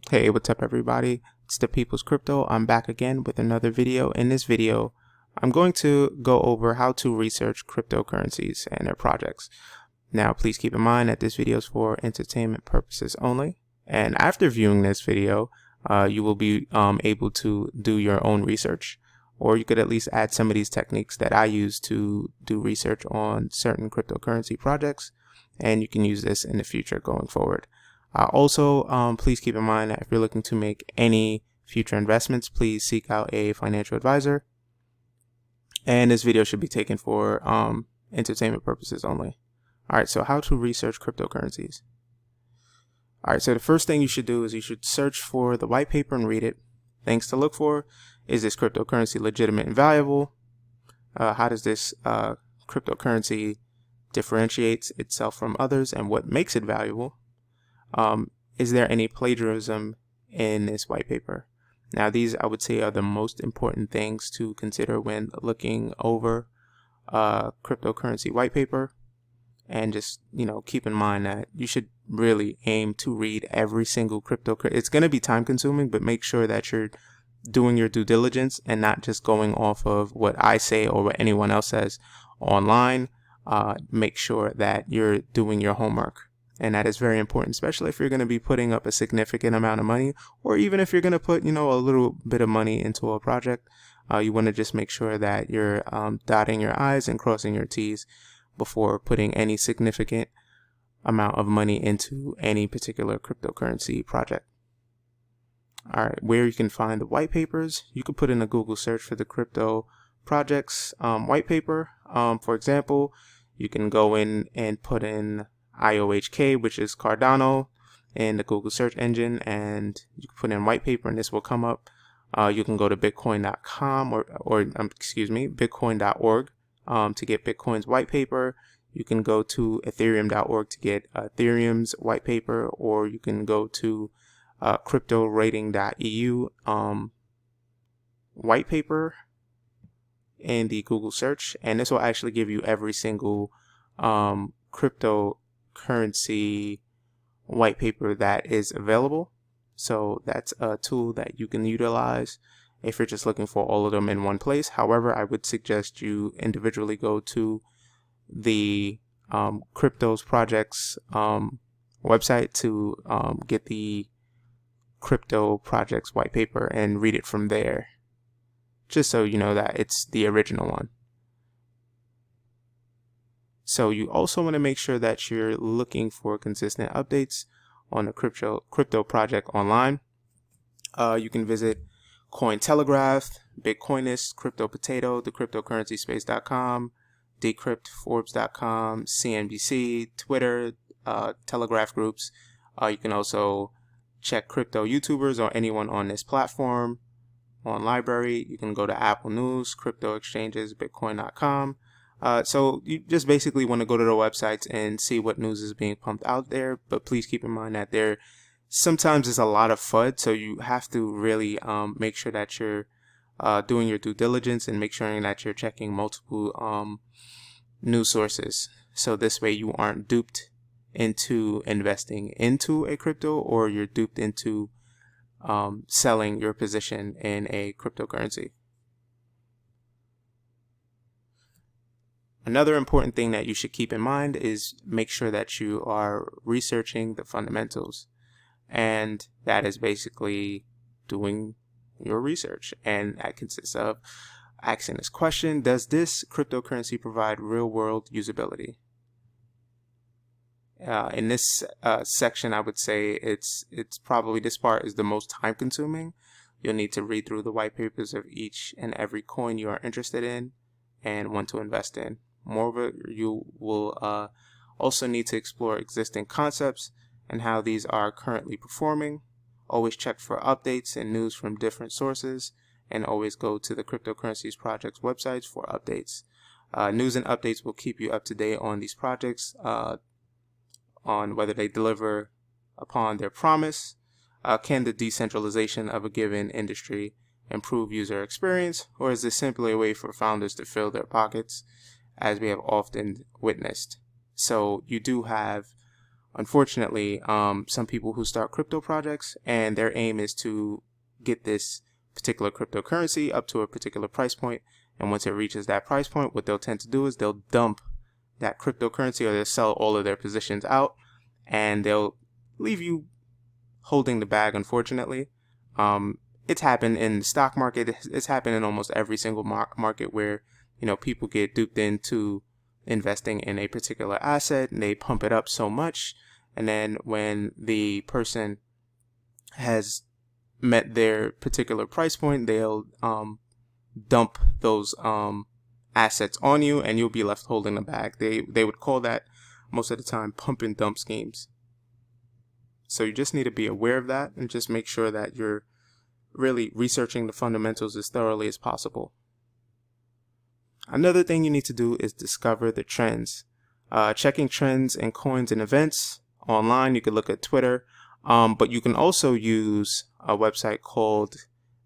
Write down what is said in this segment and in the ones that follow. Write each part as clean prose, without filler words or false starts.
Hey, what's up everybody? It's the People's Crypto. I'm back again with another video. In this video, I'm going to go over how to research cryptocurrencies and their projects. Now, please keep in mind that this video is for entertainment purposes only. And after viewing this video, you will be able to do your own research, or you could at least add some of these techniques that I use to do research on certain cryptocurrency projects, and you can use this in the future going forward. Also, please keep in mind that if you're looking to make any future investments, please seek out a financial advisor. And this video should be taken for entertainment purposes only. Alright, so how to research cryptocurrencies. Alright, so the first thing you should do is you should search for the white paper and read it. Things to look for: is this cryptocurrency legitimate and valuable? How does this cryptocurrency differentiates itself from others, and what makes it valuable? Is there any plagiarism in this white paper? Now, these I would say are the most important things to consider when looking over cryptocurrency white paper. And just, keep in mind that you should really aim to read every single cryptocurrency. It's going to be time consuming, but make sure that you're doing your due diligence and not just going off of what I say or what anyone else says online. Make sure that you're doing your homework. And that is very important, especially if you're going to be putting up a significant amount of money, or even if you're going to put, a little bit of money into a project. You want to just make sure that you're dotting your I's and crossing your T's before putting any significant amount of money into any particular cryptocurrency project. All right, where you can find the white papers, you can put in a Google search for the crypto projects white paper. For example, you can go in and put in IOHK, which is Cardano, in the Google search engine, and you can put in white paper and this will come up. You can go to bitcoin.com or bitcoin.org to get Bitcoin's white paper. You can go to ethereum.org to get Ethereum's white paper, or you can go to cryptorating.eu white paper in the Google search, and this will actually give you every single cryptocurrency white paper that is available. So that's a tool that you can utilize if you're just looking for all of them in one place. However, I would suggest you individually go to the cryptos projects website to get the crypto projects white paper and read it from there, just so you know that it's the original one. So you also want to make sure that you're looking for consistent updates on the crypto project online. You can visit Cointelegraph, Bitcoinist, Crypto Potato, thecryptocurrencyspace.com, decryptforbes.com, CNBC, Twitter, Telegraph groups. You can also check crypto YouTubers or anyone on this platform. On library, you can go to Apple News, crypto exchanges, bitcoin.com. So you just basically want to go to the websites and see what news is being pumped out there. But please keep in mind that there sometimes is a lot of FUD, so you have to really make sure that you're doing your due diligence and make sure that you're checking multiple news sources. So this way you aren't duped into investing into a crypto, or you're duped into selling your position in a cryptocurrency. Another important thing that you should keep in mind is make sure that you are researching the fundamentals. And that is basically doing your research. And that consists of asking this question: does this cryptocurrency provide real world usability? In this section, I would say it's probably, this part is the most time consuming. You'll need to read through the white papers of each and every coin you are interested in and want to invest in. Moreover, you will also need to explore existing concepts and how these are currently performing. Always check for updates and news from different sources, and always go to the cryptocurrencies projects websites for updates. News and updates will keep you up to date on these projects, on whether they deliver upon their promise. Can the decentralization of a given industry improve user experience, or is this simply a way for founders to fill their pockets, as we have often witnessed? So you do have unfortunately, some people who start crypto projects and their aim is to get this particular cryptocurrency up to a particular price point. And once it reaches that price point, what they'll tend to do is they'll dump that cryptocurrency, or they'll sell all of their positions out, and they'll leave you holding the bag, unfortunately. It's happened in the stock market. It's happened in almost every single market where, people get duped into investing in a particular asset and they pump it up so much. And then when the person has met their particular price point, they'll dump those assets on you, and you'll be left holding the bag. They would call that most of the time pump and dump schemes. So you just need to be aware of that and just make sure that you're really researching the fundamentals as thoroughly as possible. Another thing you need to do is discover the trends. Checking trends in coins and events online. You could look at Twitter, but you can also use a website called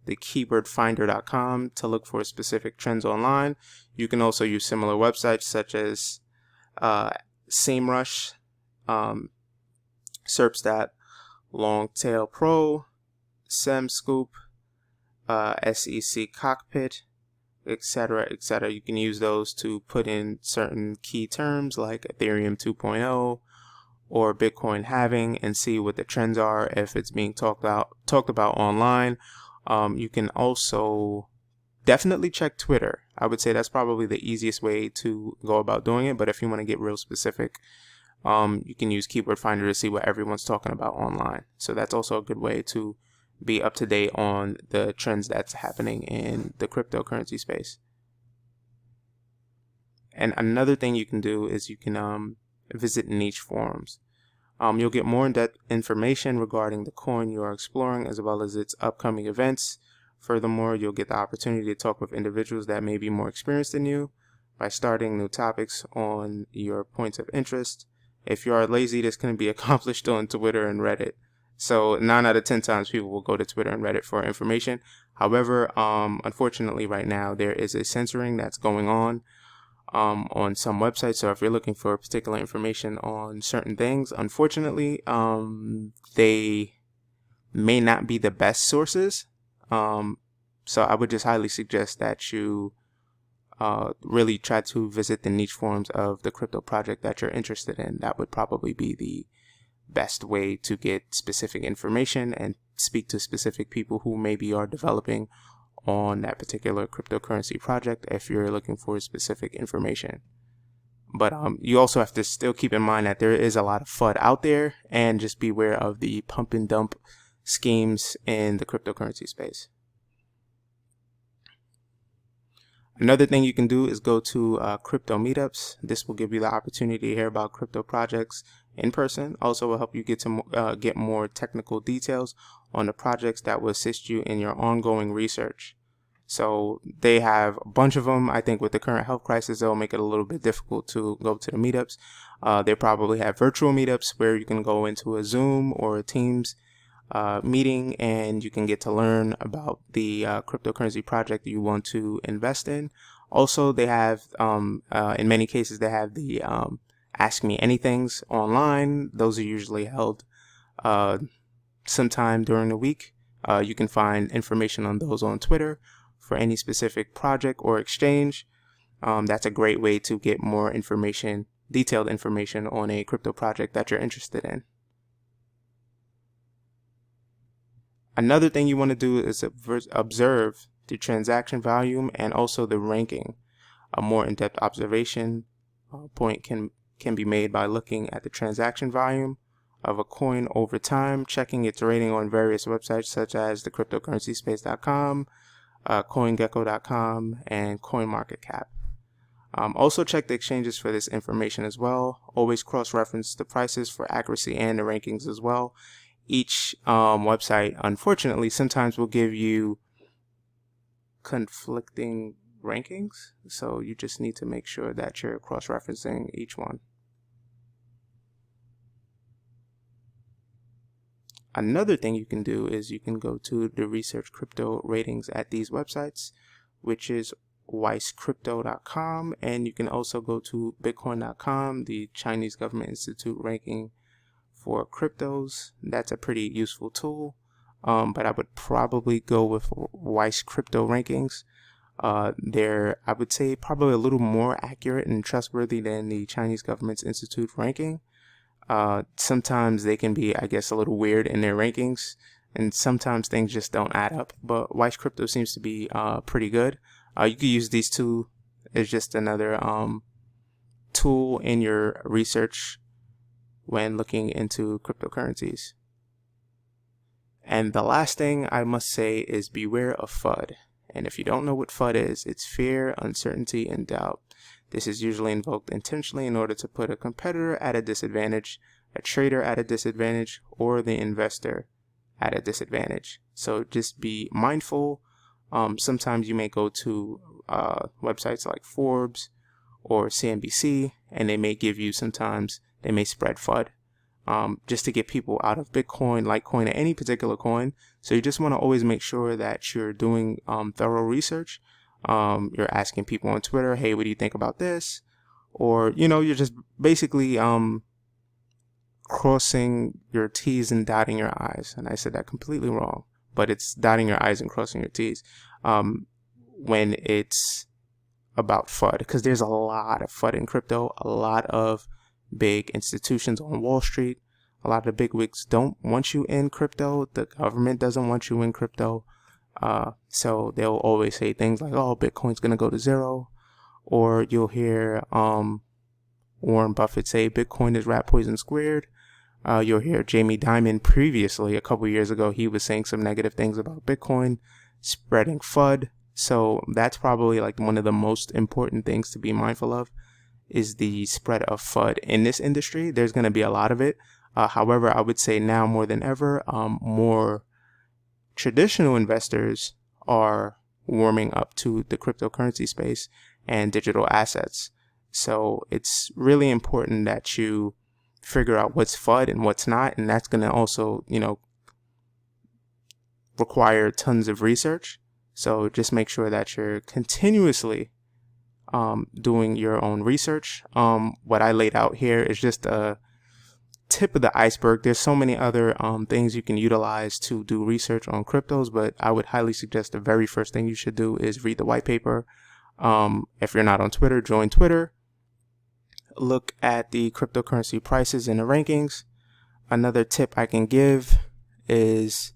the keywordfinder.com to look for specific trends online. You can also use similar websites such as SEMrush, Serpstat, Longtail Pro, SemScoop, SEC Cockpit, etc., etc. You can use those to put in certain key terms like Ethereum 2.0 or Bitcoin halving and see what the trends are if it's being talked about online. You can also definitely check Twitter. I would say that's probably the easiest way to go about doing it. But if you want to get real specific, you can use Keyword Finder to see what everyone's talking about online. So that's also a good way to be up to date on the trends that's happening in the cryptocurrency space. And another thing you can do is you can visit niche forums. You'll get more in-depth information regarding the coin you are exploring as well as its upcoming events. Furthermore, you'll get the opportunity to talk with individuals that may be more experienced than you by starting new topics on your points of interest. If you are lazy, this can be accomplished on Twitter and Reddit. So 9 out of 10 times people will go to Twitter and Reddit for information. However, unfortunately right now there is a censoring that's going on some websites. So if you're looking for particular information on certain things, unfortunately, they may not be the best sources. So I would just highly suggest that you really try to visit the niche forums of the crypto project that you're interested in. That would probably be the best way to get specific information and speak to specific people who maybe are developing on that particular cryptocurrency project if you're looking for specific information. But you also have to still keep in mind that there is a lot of FUD out there, and just beware of the pump and dump schemes in the cryptocurrency space. Another thing you can do is go to crypto meetups. This will give you the opportunity to hear about crypto projects in person. Also will help you get more technical details on the projects that will assist you in your ongoing research. So they have a bunch of them. I think with the current health crisis, they'll make it a little bit difficult to go to the meetups. They probably have virtual meetups where you can go into a Zoom or a Teams meeting and you can get to learn about the cryptocurrency project that you want to invest in. Also, they have, in many cases, they have the Ask Me Anythings online. Those are usually held sometime during the week. You can find information on those on Twitter for any specific project or exchange. That's a great way to get more information, detailed information on a crypto project that you're interested in. Another thing you want to do is observe the transaction volume and also the ranking. A more in-depth observation point can be made by looking at the transaction volume of a coin over time, checking its rating on various websites such as the cryptocurrencyspace.com, CoinGecko.com, and CoinMarketCap. Also check the exchanges for this information as well. Always cross-reference the prices for accuracy and the rankings as well. Each website, unfortunately, sometimes will give you conflicting rankings, so you just need to make sure that you're cross-referencing each one. Another thing you can do is you can go to the research crypto ratings at these websites, which is weisscrypto.com, and you can also go to bitcoin.com, the Chinese Government Institute ranking for cryptos, that's a pretty useful tool. But I would probably go with Weiss Crypto Rankings. They're, I would say, probably a little more accurate and trustworthy than the Chinese government's Institute ranking. Sometimes they can be, I guess, a little weird in their rankings, and sometimes things just don't add up. But Weiss Crypto seems to be pretty good. You could use these two as just another tool in your research when looking into cryptocurrencies. And the last thing I must say is beware of FUD. And if you don't know what FUD is, it's fear, uncertainty, and doubt. This is usually invoked intentionally in order to put a competitor at a disadvantage, a trader at a disadvantage, or the investor at a disadvantage. So just be mindful. Sometimes you may go to websites like Forbes or CNBC, and they may give you, sometimes they may spread FUD just to get people out of Bitcoin, Litecoin, or any particular coin. So you just want to always make sure that you're doing thorough research. You're asking people on Twitter, hey, what do you think about this? Or, you're just basically crossing your T's and dotting your I's. And I said that completely wrong, but it's dotting your I's and crossing your T's when it's about FUD, because there's a lot of FUD in crypto. A lot of big institutions on Wall Street, a lot of the big wigs don't want you in crypto. The government doesn't want you in crypto. So they'll always say things like, oh, Bitcoin's going to go to zero. Or you'll hear Warren Buffett say Bitcoin is rat poison squared. You'll hear Jamie Dimon previously, a couple years ago, he was saying some negative things about Bitcoin, spreading FUD. So that's probably like one of the most important things to be mindful of, is the spread of FUD in this industry. There's going to be a lot of it. However, I would say now more than ever, more traditional investors are warming up to the cryptocurrency space and digital assets. So it's really important that you figure out what's FUD and what's not. And that's going to also, require tons of research. So just make sure that you're continuously doing your own research. What I laid out here is just a tip of the iceberg. There's so many other things you can utilize to do research on cryptos, but I would highly suggest the very first thing you should do is read the white paper. If you're not on Twitter, join Twitter. Look at the cryptocurrency prices and the rankings. Another tip I can give is,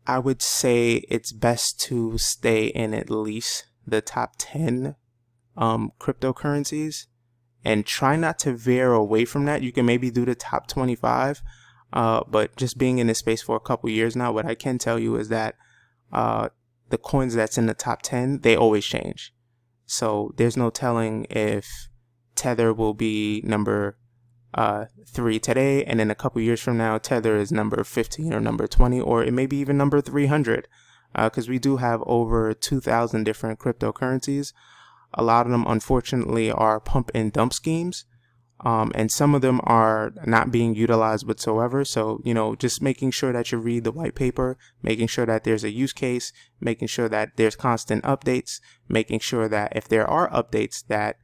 I would say it's best to stay in at least the top 10 cryptocurrencies, and try not to veer away from that. You can maybe do the top 25, but just being in this space for a couple years now, what I can tell you is that the coins that's in the top 10, they always change. So there's no telling if Tether will be number 3 today, and then a couple years from now Tether is number 15 or number 20, or it may be even number 300, because we do have over 2,000 different cryptocurrencies. A lot of them, unfortunately, are pump and dump schemes, and some of them are not being utilized whatsoever. So, just making sure that you read the white paper, making sure that there's a use case, making sure that there's constant updates, making sure that if there are updates that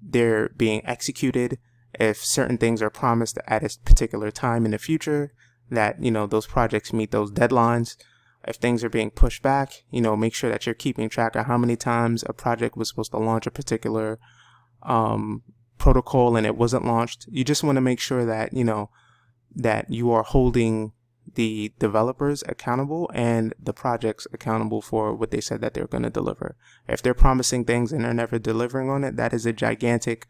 they're being executed, if certain things are promised at a particular time in the future, that, those projects meet those deadlines. If things are being pushed back, make sure that you're keeping track of how many times a project was supposed to launch a particular protocol and it wasn't launched. You just want to make sure that, that you are holding the developers accountable and the projects accountable for what they said that they're going to deliver. If they're promising things and they're never delivering on it, that is a gigantic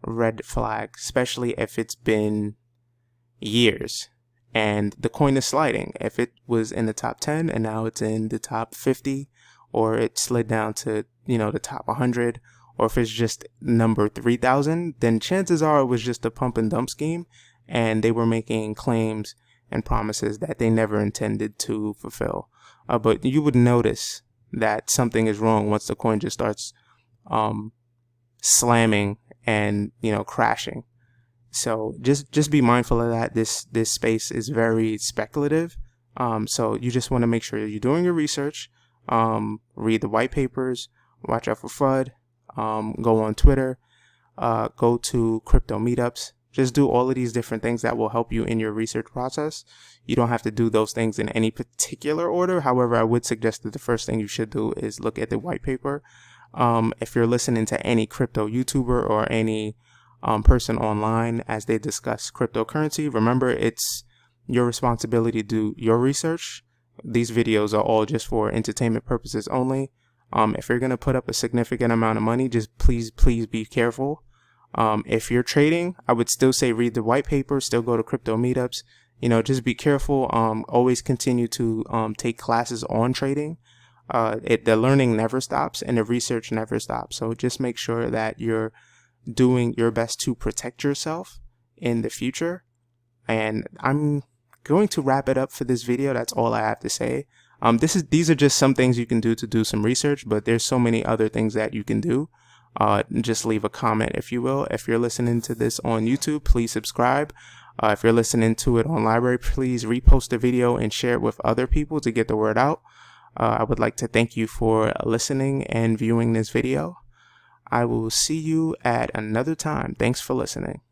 red flag, especially if it's been years and the coin is sliding. If it was in the top 10 and now it's in the top 50, or it slid down to, the top 100, or if it's just number 3,000, then chances are it was just a pump and dump scheme and they were making claims and promises that they never intended to fulfill. But you would notice that something is wrong once the coin just starts slamming and crashing. So just be mindful of that. This space is very speculative. So you just want to make sure you're doing your research. Read the white papers. Watch out for FUD. Go on Twitter. Go to crypto meetups. just do all of these different things that will help you in your research process. You don't have to do those things in any particular order. However, I would suggest that the first thing you should do is look at the white paper. If you're listening to any crypto YouTuber or any person online as they discuss cryptocurrency, remember it's your responsibility to do your research. These videos are all just for entertainment purposes only. If you're going to put up a significant amount of money, just please be careful. If you're trading, I would still say read the white paper, still go to crypto meetups, just be careful. Always continue to take classes on trading. The learning never stops and the research never stops. So just make sure that you're doing your best to protect yourself in the future. And I'm going to wrap it up for this video. That's all I have to say. These are just some things you can do to do some research, but there's so many other things that you can do. Just leave a comment, if you will. If you're listening to this on YouTube, please subscribe. If you're listening to it on Library, please repost the video and share it with other people to get the word out. I would like to thank you for listening and viewing this video. I will see you at another time. Thanks for listening.